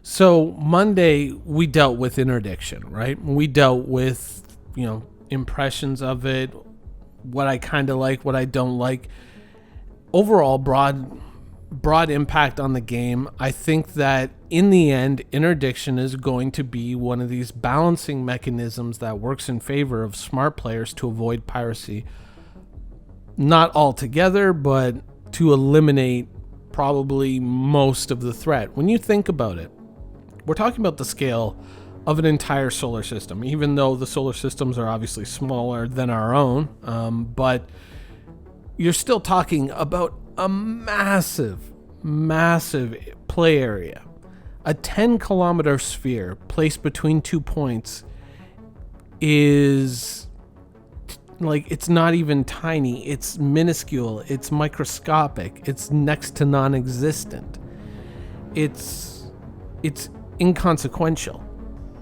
So Monday we dealt with interdiction, right? We dealt with, impressions of it, what I kind of like, what I don't like. Overall, broad impact on the game. I think that in the end, interdiction is going to be one of these balancing mechanisms that works in favor of smart players to avoid piracy. Not altogether, but to eliminate probably most of the threat. When you think about it, we're talking about the scale of an entire solar system, even though the solar systems are obviously smaller than our own. But you're still talking about a massive play area. A 10-kilometer sphere placed between 2 points is like, it's not even tiny. It's minuscule. It's microscopic. It's next to non-existent. It's inconsequential.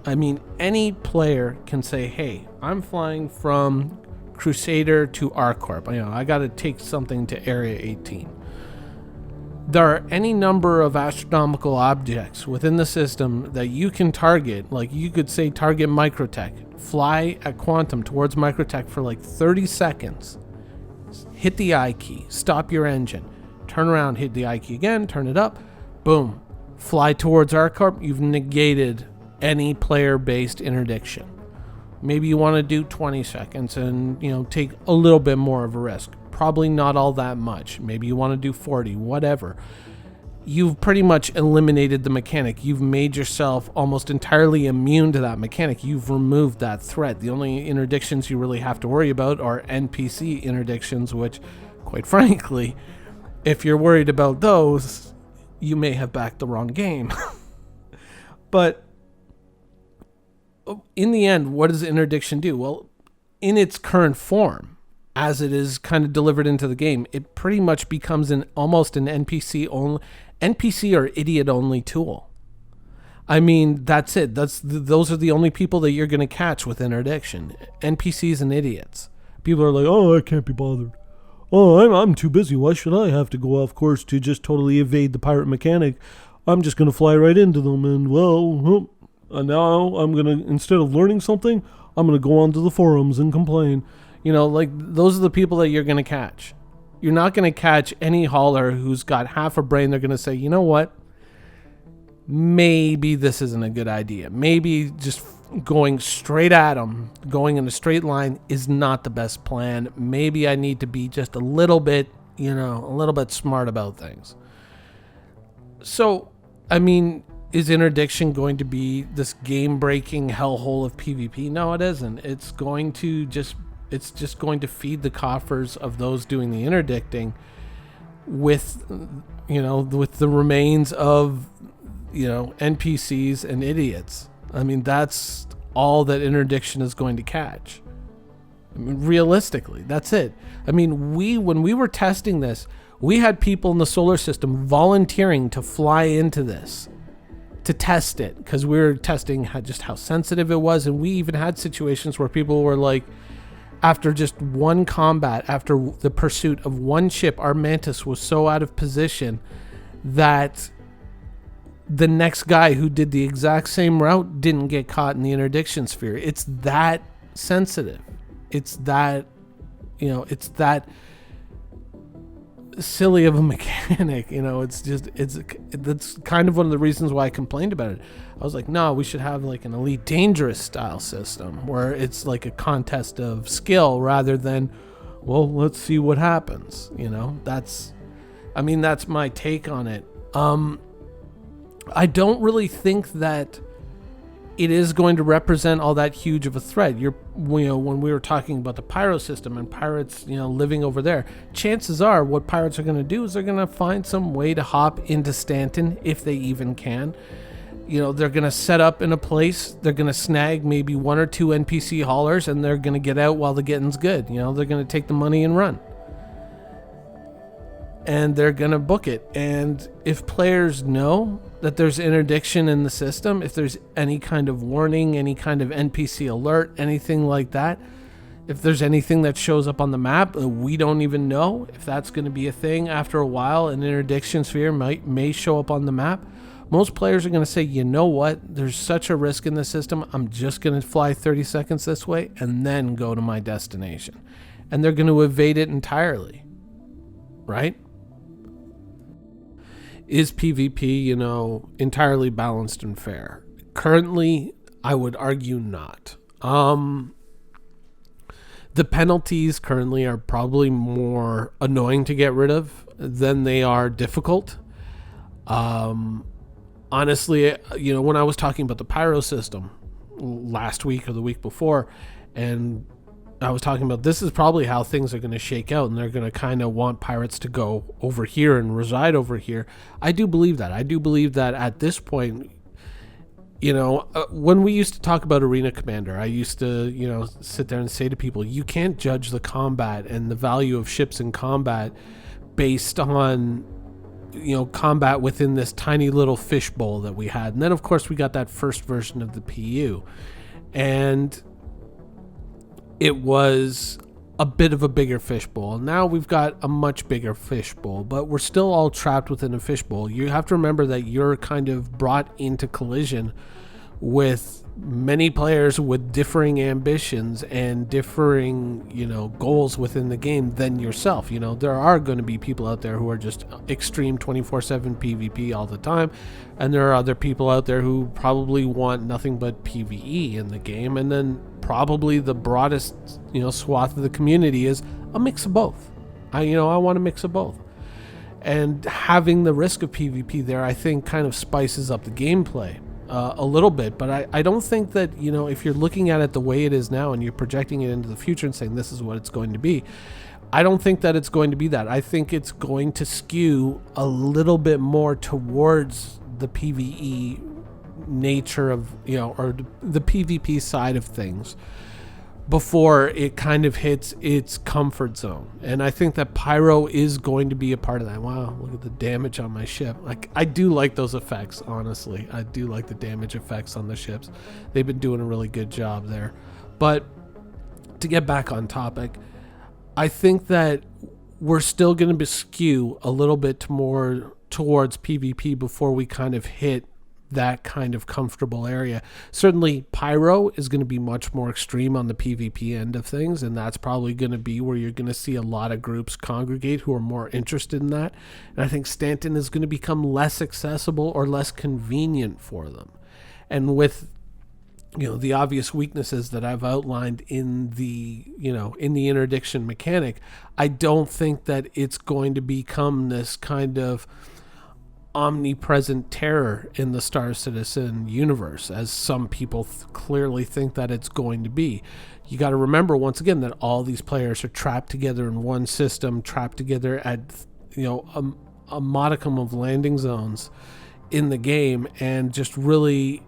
I mean, any player can say, hey, I'm flying from Crusader to ArcCorp. I got to take something to Area 18. There are any number of astronomical objects within the system that you can target. Like, you could say target Microtech, fly at quantum towards Microtech for like 30 seconds, hit the I key, stop your engine, turn around, hit the I key again, turn it up, boom, fly towards ArcCorp. You've negated any player-based interdiction. Maybe you want to do 20 seconds and, take a little bit more of a risk. Probably not all that much. Maybe you want to do 40, whatever. You've pretty much eliminated the mechanic. You've made yourself almost entirely immune to that mechanic. You've removed that threat. The only interdictions you really have to worry about are NPC interdictions, which, quite frankly, if you're worried about those, you may have backed the wrong game. But in the end, what does interdiction do? Well, in its current form, as it is kind of delivered into the game, it pretty much becomes almost an NPC or idiot only tool. I mean, that's it. Those are the only people that you're going to catch with interdiction. NPCs and idiots. People are like, oh, I can't be bothered. Oh, I'm too busy. Why should I have to go off course to just totally evade the pirate mechanic? I'm just going to fly right into them, and now I'm going to, instead of learning something, I'm going to go onto the forums and complain. Those are the people that you're going to catch. You're not going to catch any hauler who's got half a brain. They're going to say, you know what? Maybe this isn't a good idea. Maybe just going straight at them, going in a straight line is not the best plan. Maybe I need to be just a little bit smart about things. So, I mean, is interdiction going to be this game-breaking hellhole of PvP? No, it isn't. It's just going to feed the coffers of those doing the interdicting with the remains of, NPCs and idiots. I mean, that's all that interdiction is going to catch. I mean, realistically, that's it. I mean, when we were testing this, we had people in the solar system volunteering to fly into this, to test it, because we were testing just how sensitive it was. And we even had situations where people were like, after just one combat, after the pursuit of one ship, our Mantis was so out of position that the next guy who did the exact same route didn't get caught in the interdiction sphere. It's that sensitive. It's that, it's that silly of a mechanic. That's kind of one of the reasons why I complained about it. I was like, no, we should have like an Elite Dangerous style system where it's like a contest of skill rather than, well, let's see what happens. That's my take on it. I don't really think that it is going to represent all that huge of a threat. When we were talking about the Pyro system and pirates, living over there, chances are what pirates are going to do is they're going to find some way to hop into Stanton if they even can. They're going to set up in a place, they're going to snag maybe one or two NPC haulers, and they're going to get out while the getting's good. They're going to take the money and run. And they're going to book it. And if players know that there's interdiction in the system, if there's any kind of warning, any kind of NPC alert, anything like that, if there's anything that shows up on the map, we don't even know if that's going to be a thing. After a while, an interdiction sphere may show up on the map. Most players are going to say, you know what, there's such a risk in the system, I'm just going to fly 30 seconds this way and then go to my destination. And they're going to evade it entirely, right? Is PvP, entirely balanced and fair? Currently, I would argue not. The penalties currently are probably more annoying to get rid of than they are difficult. Honestly, when I was talking about the Pyro system last week or the week before, and I was talking about this is probably how things are going to shake out, and they're going to kind of want pirates to go over here and reside over here. I do believe that. I do believe that at this point, when we used to talk about Arena Commander, I used to, sit there and say to people, you can't judge the combat and the value of ships in combat based on, combat within this tiny little fishbowl that we had. And then, of course, we got that first version of the PU. And it was a bit of a bigger fishbowl. Now we've got a much bigger fishbowl, but we're still all trapped within a fishbowl. You have to remember that you're kind of brought into collision with many players with differing ambitions and differing, goals within the game than yourself. There are going to be people out there who are just extreme 24/7 PvP all the time, and there are other people out there who probably want nothing but PvE in the game, and then probably the broadest, swath of the community is a mix of both. I want a mix of both. And having the risk of PvP there, I think, kind of spices up the gameplay a little bit. But I don't think that, if you're looking at it the way it is now and you're projecting it into the future and saying this is what it's going to be, I don't think that it's going to be that. I think it's going to skew a little bit more towards the PvE nature of, or the PvP side of things before it kind of hits its comfort zone. And I think that Pyro is going to be a part of that. Wow, look at the damage on my ship. I do like those effects, honestly. I do like the damage effects on the ships. They've been doing a really good job there. But to get back on topic, I think that we're still going to skew a little bit more towards PvP before we kind of hit that kind of comfortable area. Certainly Pyro is going to be much more extreme on the PvP end of things, and that's probably going to be where you're going to see a lot of groups congregate who are more interested in that. And I think Stanton is going to become less accessible or less convenient for them. And with the obvious weaknesses that I've outlined in the interdiction mechanic, I don't think that it's going to become this kind of omnipresent terror in the Star Citizen universe, as some people clearly think that it's going to be. You got to remember, once again, that all these players are trapped together in one system, trapped together at a modicum of landing zones in the game, and just really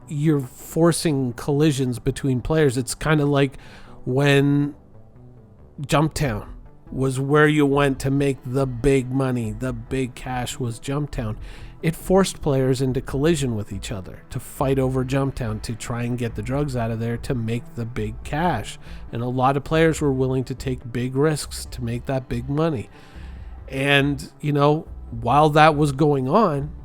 you're forcing collisions between players. It's kind of like when Jumptown was where you went to make the big money, the big cash was Jumptown. It forced players into collision with each other to fight over Jumptown, to try and get the drugs out of there to make the big cash. And a lot of players were willing to take big risks to make that big money. And, while that was going on,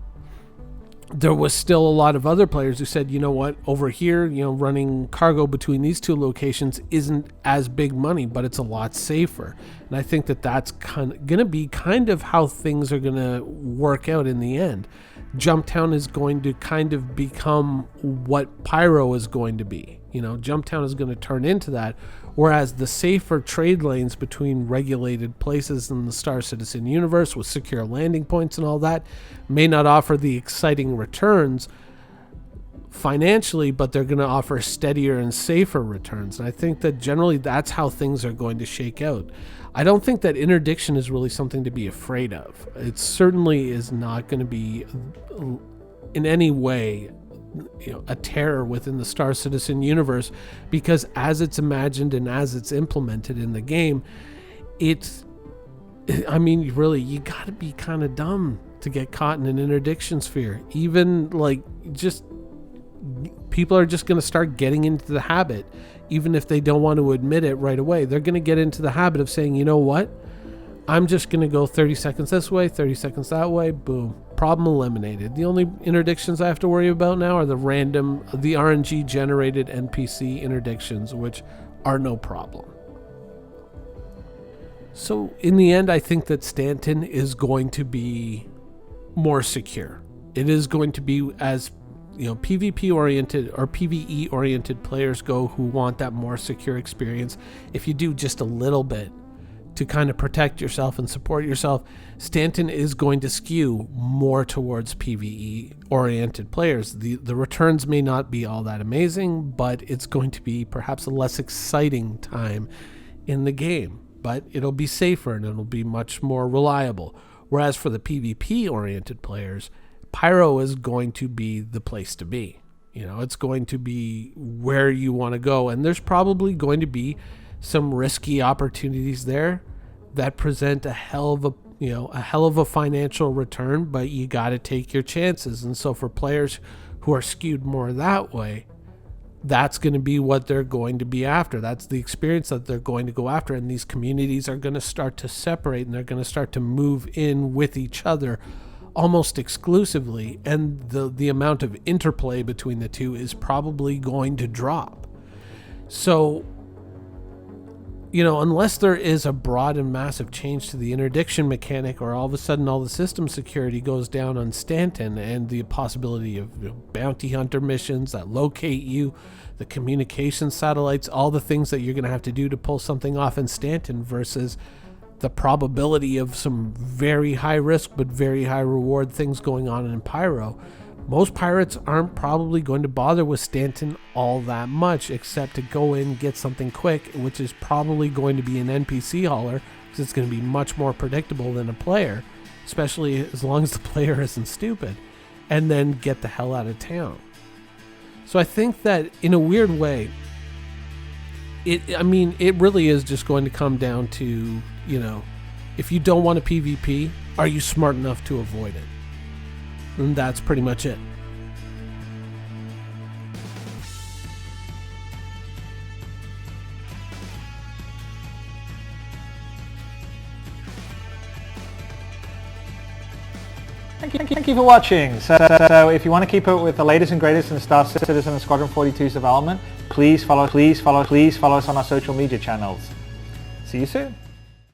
there was still a lot of other players who said, you know what, over here, running cargo between these two locations isn't as big money, but it's a lot safer. And I think that that's going to be kind of how things are going to work out in the end. Jumptown is going to kind of become what Pyro is going to be. Jumptown is going to turn into that, whereas the safer trade lanes between regulated places in the Star Citizen universe with secure landing points and all that may not offer the exciting returns financially, but they're going to offer steadier and safer returns. And I think that generally that's how things are going to shake out. I don't think that interdiction is really something to be afraid of. It certainly is not going to be in any way a terror within the Star Citizen universe, because as it's imagined and as it's implemented in the game, really, you got to be kind of dumb to get caught in an interdiction sphere. Even people are just going to start getting into the habit, even if they don't want to admit it right away. They're going to get into the habit of saying, you know what, I'm just going to go 30 seconds this way, 30 seconds that way, boom. Problem eliminated. The only interdictions I have to worry about now are the RNG generated NPC interdictions, which are no problem. So in the end, I think that Stanton is going to be more secure. It is going to be, as PvP oriented or PvE oriented players go who want that more secure experience. If you do just a little bit to kind of protect yourself and support yourself, Stanton is going to skew more towards PvE oriented players. The returns may not be all that amazing, but it's going to be perhaps a less exciting time in the game, but it'll be safer and it'll be much more reliable. Whereas for the PvP oriented players, Pyro is going to be the place to be. It's going to be where you want to go, and there's probably going to be some risky opportunities there that present a hell of a financial return, but you got to take your chances. And so for players who are skewed more that way, that's going to be what they're going to be after. That's the experience that they're going to go after, and these communities are going to start to separate, and they're going to start to move in with each other almost exclusively, and the amount of interplay between the two is probably going to drop. So unless there is a broad and massive change to the interdiction mechanic, or all of a sudden all the system security goes down on Stanton, and the possibility of bounty hunter missions that locate you, the communication satellites, all the things that you're going to have to do to pull something off in Stanton versus the probability of some very high risk but very high reward things going on in Pyro, most pirates aren't probably going to bother with Stanton all that much, except to go in and get something quick, which is probably going to be an NPC hauler, because it's going to be much more predictable than a player, especially as long as the player isn't stupid, and then get the hell out of town. So I think that in a weird way, it really is just going to come down to, if you don't want a PvP, are you smart enough to avoid it? And that's pretty much it. Thank you for watching. So if you want to keep up with the latest and greatest in Star Citizen and Squadron 42's development, please follow us on our social media channels. See you soon.